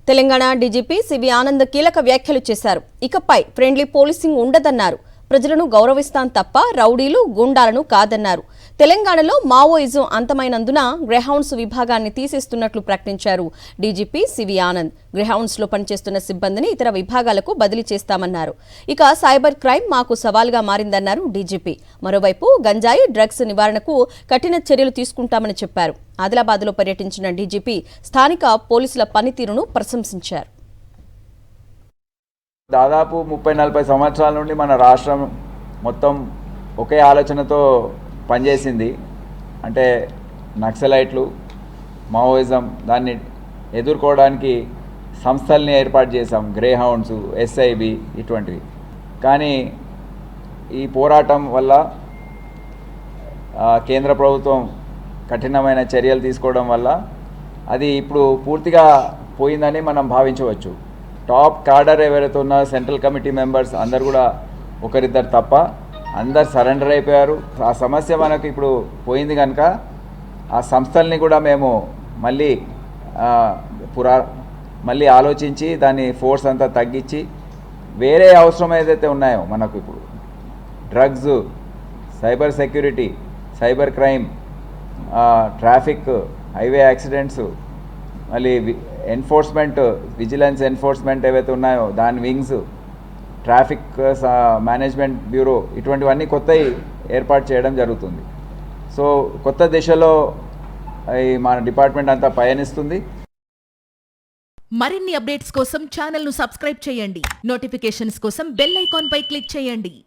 Telangana DGP CV Anand కీలక వ్యాఖ్యలు చేశారు. ఇకపై ఫ్రెండ్లీ పోలీసింగ్ ఉండదన్నారు. ప్రజలను గౌరవిస్తాం తప్ప రౌడీలు, గూండాలను కాదన్నారు. తెలంగాణలో మావోయిజం అంతమైనందున గ్రేహౌండ్స్ విభాగాన్ని తీసేస్తున్నట్లు ప్రకటించారు డీజీపీ సివి ఆనంద్. గ్రేహౌండ్స్ లో పనిచేస్తున్న సిబ్బందిని ఇతర విభాగాలకు బదిలీ చేస్తామన్నారు. ఇక సైబర్ క్రైమ్ మాకు సవాల్గా మారిందన్నారు డీజీపీ. మరోవైపు గంజాయి, డ్రగ్స్ నివారణకు కఠిన చర్యలు తీసుకుంటామని చెప్పారు. ఆదిలాబాద్లో పర్యటించిన డీజీపీ స్థానిక పోలీసుల పనితీరును ప్రశంసించారు. దాదాపు 30-40 సంవత్సరాల నుండి మన రాష్ట్రం మొత్తం ఒకే ఆలోచనతో పనిచేసింది. అంటే నక్సలైట్లు, మావోయిజం దాన్ని ఎదుర్కోవడానికి సంస్థల్ని ఏర్పాటు చేశాం. గ్రేహౌండ్స్, ఎస్ఐబి ఇటువంటివి. కానీ ఈ పోరాటం వల్ల కేంద్ర ప్రభుత్వం కఠినమైన చర్యలు తీసుకోవడం వల్ల అది ఇప్పుడు పూర్తిగా పోయిందని మనం భావించవచ్చు. టాప్ కార్డర్ ఎవరైతే ఉన్న సెంట్రల్ కమిటీ మెంబర్స్ అందరు కూడా ఒకరిద్దరు తప్ప అందరు సరెండర్ అయిపోయారు. ఆ సమస్య మనకు ఇప్పుడు పోయింది కనుక ఆ సంస్థల్ని కూడా మేము మళ్ళీ ఆలోచించి దాని ఫోర్స్ అంతా తగ్గించి వేరే అవసరం ఏదైతే ఉన్నాయో మనకు ఇప్పుడు drugs, cyber security, cyber crime, traffic, highway accidents, మళ్ళీ ఎన్ఫోర్స్మెంట్, విజిలెన్స్ ఎన్ఫోర్స్మెంట్ ఏవైతే ఉన్నాయో దాని వింగ్స్, ట్రాఫిక్ మేనేజ్మెంట్ బ్యూరో ఇటువంటివన్నీ కొత్తవి ఏర్పాటు చేయడం జరుగుతుంది. సో కొత్త దిశలో మన డిపార్ట్మెంట్ అంతా పయనిస్తుంది. మరిన్ని అప్డేట్స్ కోసం ఛానల్ను సబ్స్క్రైబ్ చేయండి. నోటిఫికేషన్స్ కోసం బెల్ ఐకాన్ పై క్లిక్ చేయండి.